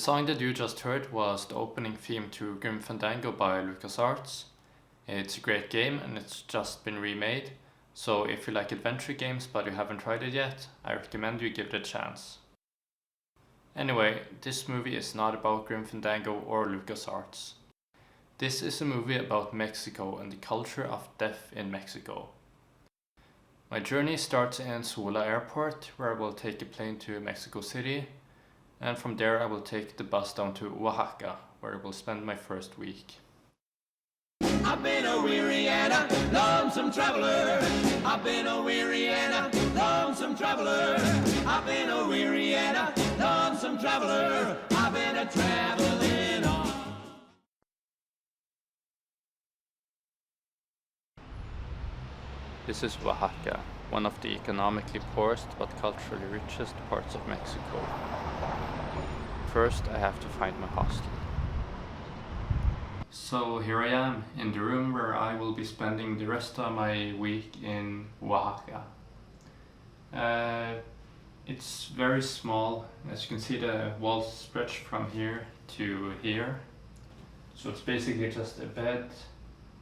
song that you just heard was the opening theme to Grim Fandango by LucasArts. It's a great game and it's just been remade, so if you like adventure games but you haven't tried it yet, I recommend you give it a chance. Anyway, this movie is not about Grim Fandango or LucasArts. This is a movie about Mexico and the culture of death in Mexico. My journey starts in Sula Airport, where I will take a plane to Mexico City, and from there I will take the bus down to Oaxaca, where I will spend my first week. I've been a weary and a lonesome traveler. I've been a weary and a lonesome traveler. I've been a weary and a lonesome traveler. I've been a traveling on. This is Oaxaca, one of the economically poorest but culturally richest parts of Mexico. First, I have to find my hostel. So here I am, in the room where I will be spending the rest of my week in Oaxaca. It's very small. As you can see, the walls stretch from here to here. So it's basically just a bed,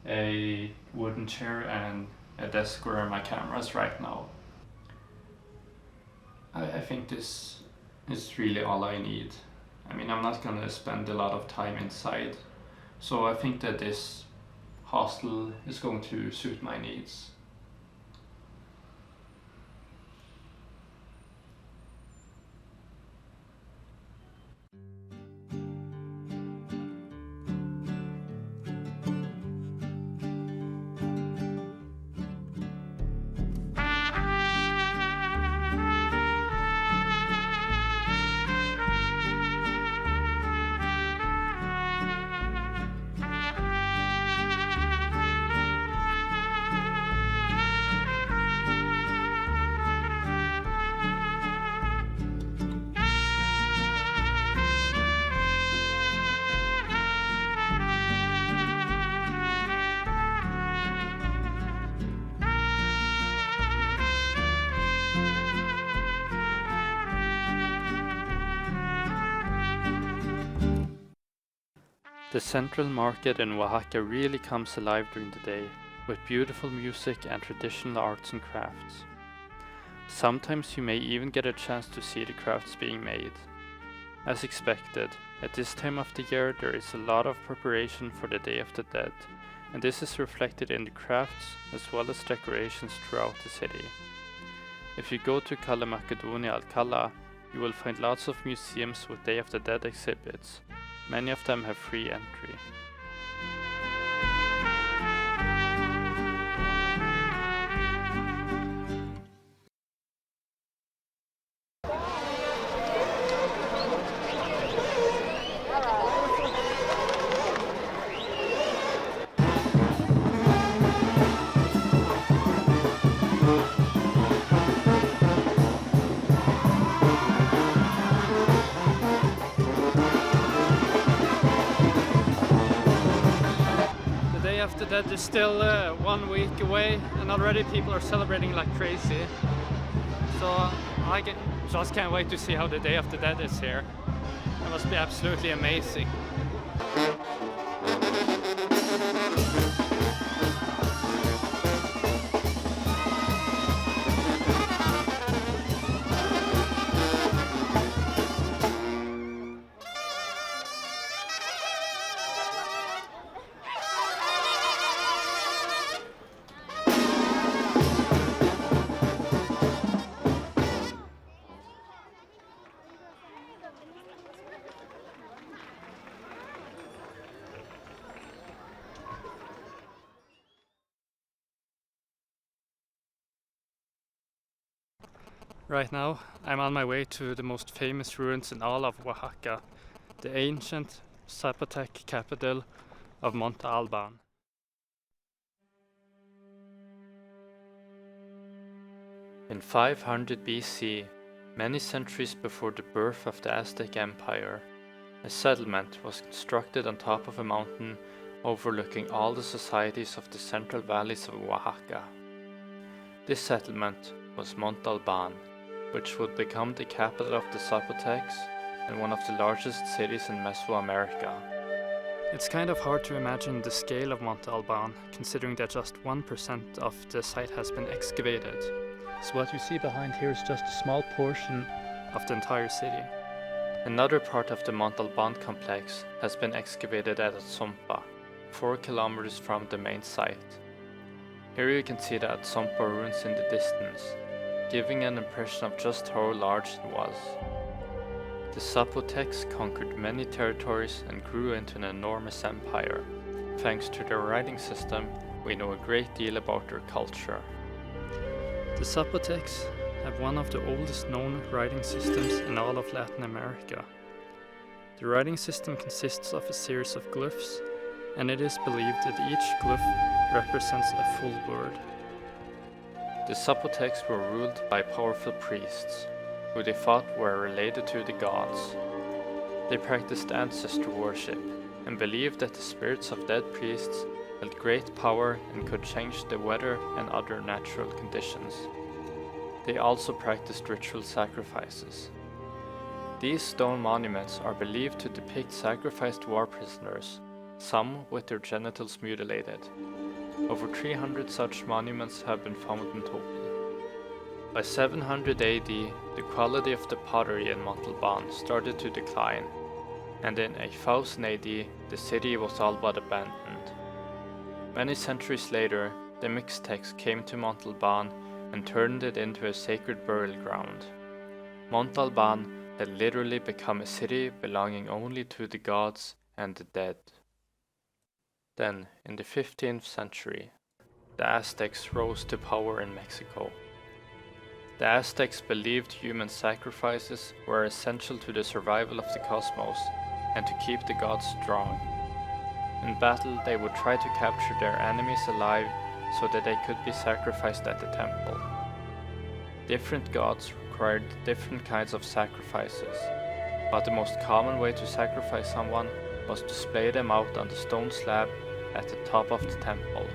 a wooden chair and a desk where my camera is right now. I think this is really all I need. I mean, I'm not gonna spend a lot of time inside, so I think that this hostel is going to suit my needs. The central market in Oaxaca really comes alive during the day, with beautiful music and traditional arts and crafts. Sometimes you may even get a chance to see the crafts being made. As expected, at this time of the year there is a lot of preparation for the Day of the Dead, and this is reflected in the crafts as well as decorations throughout the city. If you go to Cala Macedonia Alcala, you will find lots of museums with Day of the Dead exhibits. Many of them have free entry. After that is still 1 week away and already people are celebrating like crazy. So I just can't wait to see how the Day of the Dead is here. It must be absolutely amazing. Right now, I'm on my way to the most famous ruins in all of Oaxaca, the ancient Zapotec capital of Monte Alban. In 500 BC, many centuries before the birth of the Aztec Empire, a settlement was constructed on top of a mountain overlooking all the societies of the central valleys of Oaxaca. This settlement was Monte Alban, which would become the capital of the Zapotecs and one of the largest cities in Mesoamerica. It's kind of hard to imagine the scale of Monte Alban, considering that just 1% of the site has been excavated. So what you see behind here is just a small portion of the entire city. Another part of the Monte Alban complex has been excavated at Atsumpa, 4 kilometers from the main site. Here you can see the Atsumpa ruins in the distance, giving an impression of just how large it was. The Zapotecs conquered many territories and grew into an enormous empire. Thanks to their writing system, we know a great deal about their culture. The Zapotecs have one of the oldest known writing systems in all of Latin America. The writing system consists of a series of glyphs, and it is believed that each glyph represents a full word. The Zapotecs were ruled by powerful priests, who they thought were related to the gods. They practiced ancestor worship and believed that the spirits of dead priests held great power and could change the weather and other natural conditions. They also practiced ritual sacrifices. These stone monuments are believed to depict sacrificed war prisoners, some with their genitals mutilated. Over 300 such monuments have been found in total. By 700 AD, the quality of the pottery in Monte Alban started to decline, and in 1000 AD, the city was all but abandoned. Many centuries later, the Mixtecs came to Monte Alban and turned it into a sacred burial ground. Monte Alban had literally become a city belonging only to the gods and the dead. Then, in the 15th century, the Aztecs rose to power in Mexico. The Aztecs believed human sacrifices were essential to the survival of the cosmos and to keep the gods strong. In battle, they would try to capture their enemies alive so that they could be sacrificed at the temple. Different gods required different kinds of sacrifices, but the most common way to sacrifice someone was to splay them out on the stone slab at the top of the temple,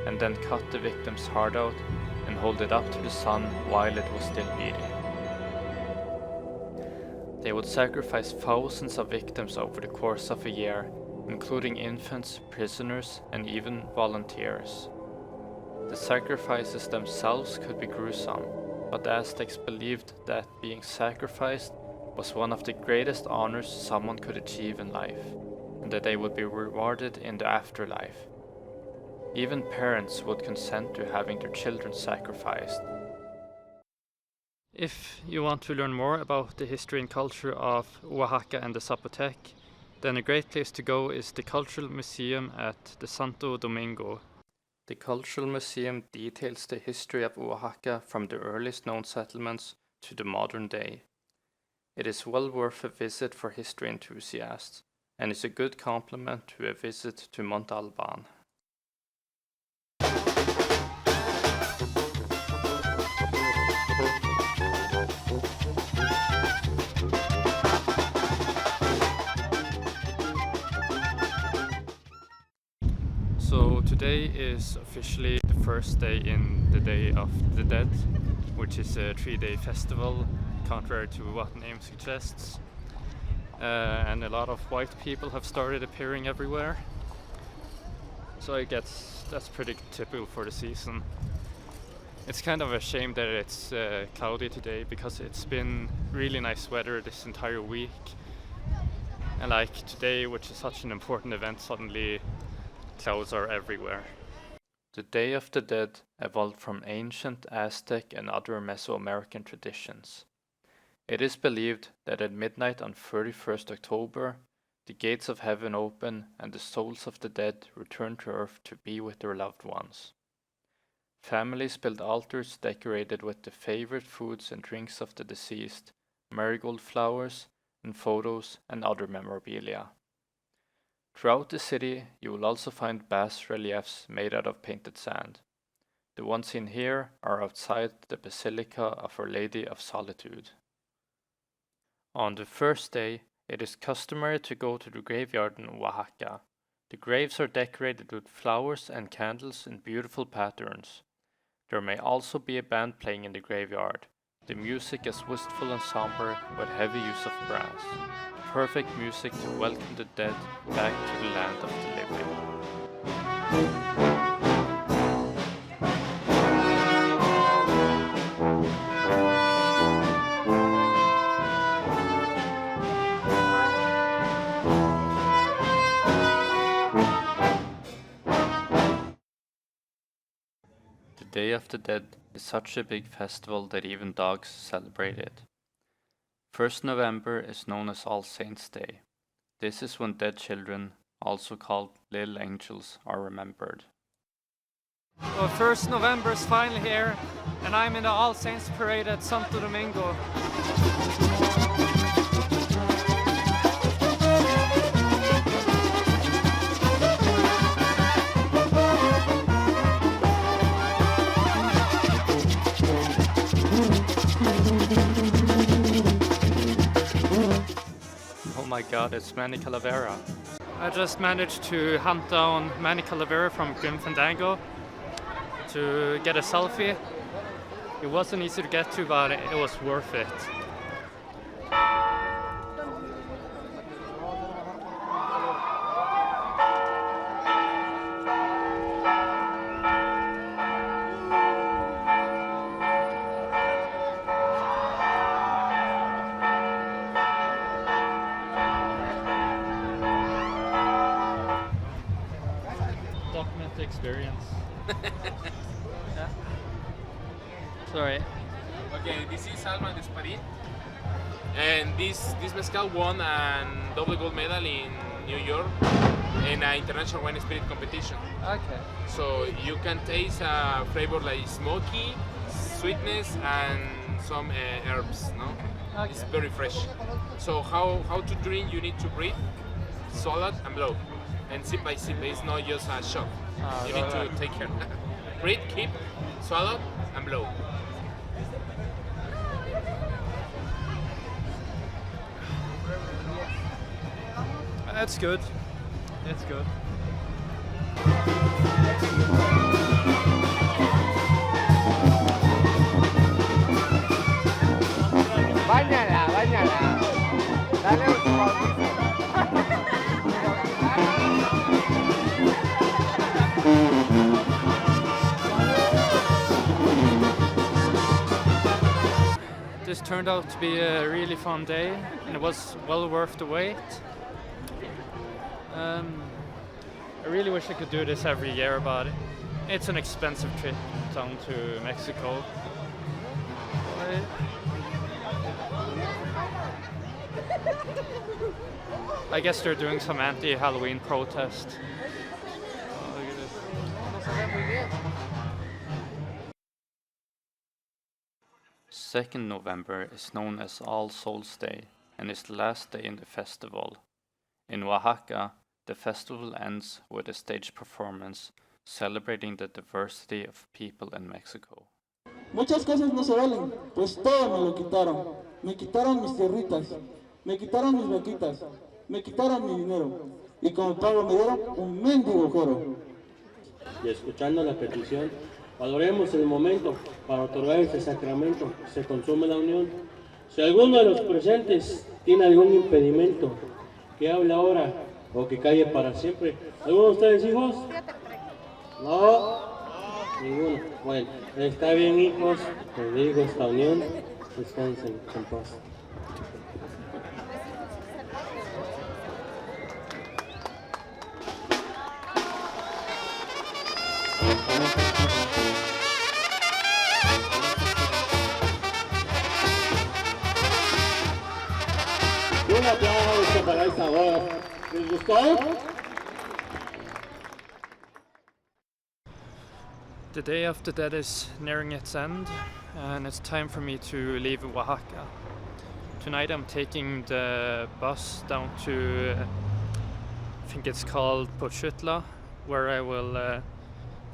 and then cut the victim's heart out and hold it up to the sun while it was still beating. They would sacrifice thousands of victims over the course of a year, including infants, prisoners, and even volunteers. The sacrifices themselves could be gruesome, but the Aztecs believed that being sacrificed was one of the greatest honors someone could achieve in life, and that they would be rewarded in the afterlife. Even parents would consent to having their children sacrificed. If you want to learn more about the history and culture of Oaxaca and the Zapotec, then a great place to go is the Cultural Museum at the Santo Domingo. The Cultural Museum details the history of Oaxaca from the earliest known settlements to the modern day. It is well worth a visit for history enthusiasts, and is a good complement to a visit to Monte Alban. So today is officially the first day in the Day of the Dead, which is a 3-day festival, contrary to what the name suggests. And a lot of white people have started appearing everywhere. So I guess that's pretty typical for the season. It's kind of a shame that it's cloudy today, because it's been really nice weather this entire week. And like today, which is such an important event, suddenly clouds are everywhere. The Day of the Dead evolved from ancient Aztec and other Mesoamerican traditions. It is believed that at midnight on 31st October, the gates of heaven open and the souls of the dead return to earth to be with their loved ones. Families build altars decorated with the favorite foods and drinks of the deceased, marigold flowers, and photos and other memorabilia. Throughout the city, you will also find bas-reliefs made out of painted sand. The ones seen here are outside the Basilica of Our Lady of Solitude. On the first day, it is customary to go to the graveyard in Oaxaca. The graves are decorated with flowers and candles in beautiful patterns. There may also be a band playing in the graveyard, The music is wistful and somber with heavy use of brass. Perfect music to welcome the dead back to the land of the living. The Day of the Dead is such a big festival that even dogs celebrate it. 1st November is known as All Saints' Day. This is when dead children, also called little angels, are remembered. Well, 1st November is finally here, and I'm in the All Saints Parade at Santo Domingo. Oh my god, it's Manny Calavera. I just managed to hunt down Manny Calavera from Grim Fandango to get a selfie. It wasn't easy to get to, but it was worth it. Document the experience. Yeah. Sorry. Okay, this is Alma de Espadin, and this Mezcal won a double gold medal in New York in an international wine spirit competition. Okay. So you can taste a flavor like smoky, sweetness, and some herbs. No, Okay. it's very fresh. So how to drink? You need to breathe, swallow, and blow, and sip by sip. It's not just a shot. You need to take care. Breathe, keep, swallow, and blow. That's good. That's good. Báñala, báñala. Dale un bautizo. This turned out to be a really fun day, and it was well worth the wait. I really wish I could do this every year, but it's an expensive trip down to Mexico. I guess they're doing some anti-Halloween protest. Look at this. 2nd November is known as All Souls' Day and is the last day in the festival. In Oaxaca, the festival ends with a stage performance celebrating the diversity of people in Mexico. Muchas cosas no se valen, pues todo me lo quitaron. Me quitaron mis tierritas, me quitaron mis vaquitas, me quitaron mi dinero. Y como pago me dieron un mendigo joro. Y escuchando la petición, valoremos el momento para otorgar este sacramento. Se consume la unión. Si alguno de los presentes tiene algún impedimento, que hable ahora o que calle para siempre. ¿Alguno de ustedes hijos? No. Ninguno. Bueno, está bien, hijos. Les digo esta unión. Descansen en paz. Un aplauso para esta voz. ¿Les gustó? The Day of the Dead is nearing its end, and it's time for me to leave Oaxaca. Tonight I'm taking the bus down to, I think it's called Pochutla, where I will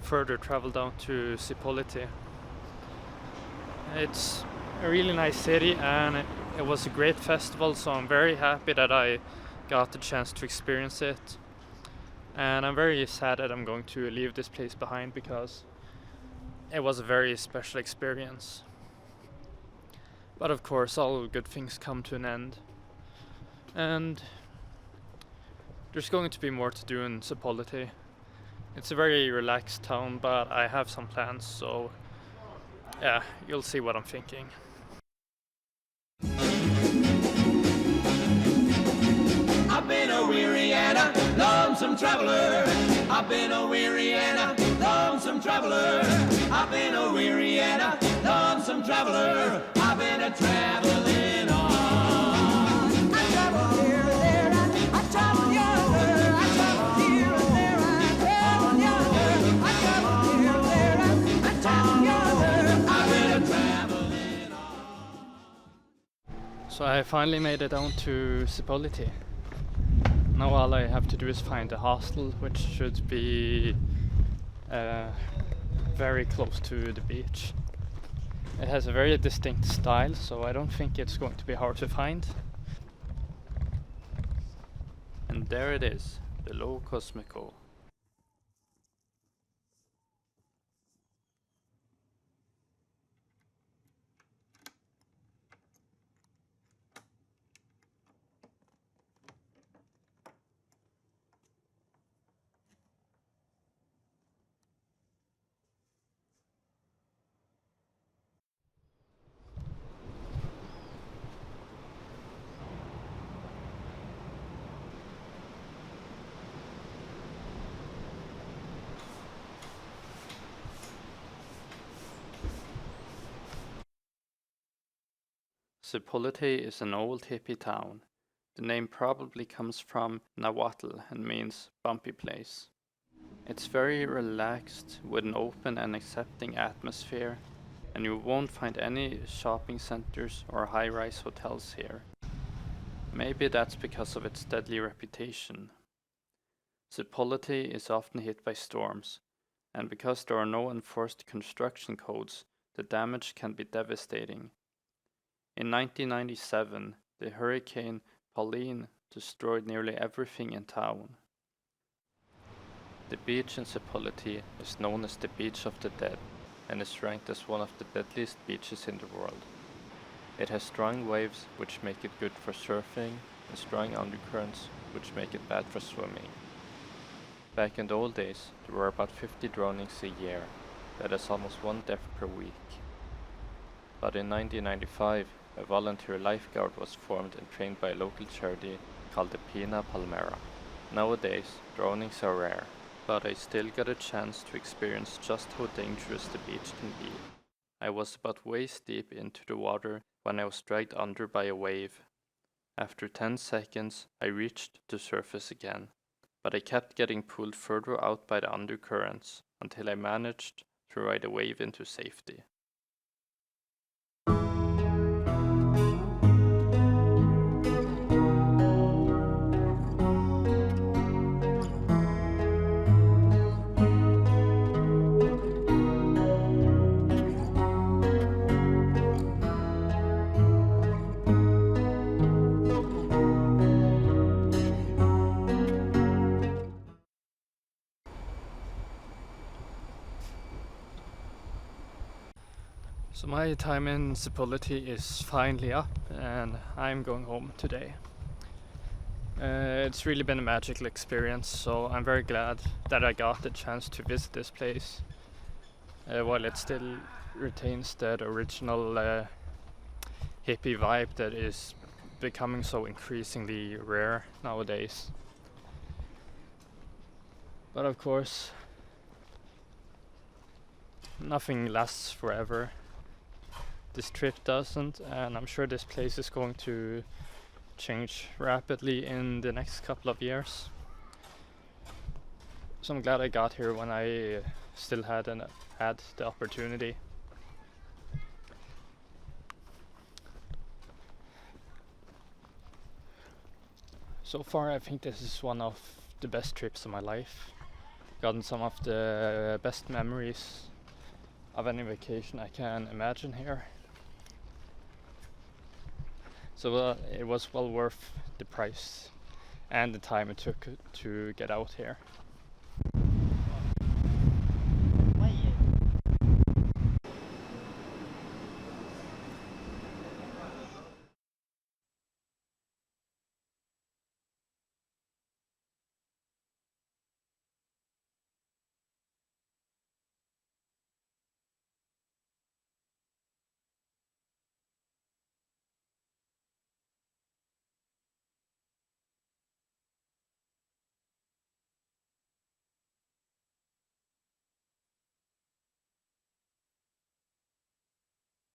further travel down to Zipolite. It's a really nice city, and it was a great festival, so I'm very happy that I got the chance to experience it. And I'm very sad that I'm going to leave this place behind because it was a very special experience. But of course, all good things come to an end. And there's going to be more to do in Zipolite. It's a very relaxed town, but I have some plans, so yeah, you'll see what I'm thinking. I've been a weary and a lonesome traveler. I've been a weary and a lonesome traveler. I've been a weary and a lonesome traveler. I've been a traveling on. I travel here and there and I travel yonder. I travel here and there and I travel yonder. I travel here and there and I travel yonder. I've been a traveling on. So I finally made it down to Zipolite. Now all I have to do is find a hostel, which should be very close to the beach. It has a very distinct style, so I don't think it's going to be hard to find. And there it is, the Lo Cosmico. Zipolite is an old hippie town. The name probably comes from Nahuatl and means bumpy place. It's very relaxed with an open and accepting atmosphere, and you won't find any shopping centers or high-rise hotels here. Maybe that's because of its deadly reputation. Zipolite is often hit by storms, and because there are no enforced construction codes, the damage can be devastating. In 1997, the Hurricane Pauline destroyed nearly everything in town. The beach in Zipolite is known as the Beach of the Dead and is ranked as one of the deadliest beaches in the world. It has strong waves which make it good for surfing and strong undercurrents which make it bad for swimming. Back in the old days, there were about 50 drownings a year. That is almost one death per week. But in 1995, a volunteer lifeguard was formed and trained by a local charity called the Piña Palmera. Nowadays, drownings are rare, but I still got a chance to experience just how dangerous the beach can be. I was about waist deep into the water when I was dragged under by a wave. After 10 seconds, I reached the surface again, but I kept getting pulled further out by the undercurrents until I managed to ride a wave into safety. So my time in Zipolite is finally up and I'm going home today. It's really been a magical experience, so I'm very glad that I got the chance to visit this place while it still retains that original hippie vibe that is becoming so increasingly rare nowadays. But of course, nothing lasts forever. This trip doesn't, and I'm sure this place is going to change rapidly in the next couple of years. So I'm glad I got here when I still had the opportunity. So far I think this is one of the best trips of my life. Gotten some of the best memories of any vacation I can imagine here. So it was well worth the price and the time it took to get out here.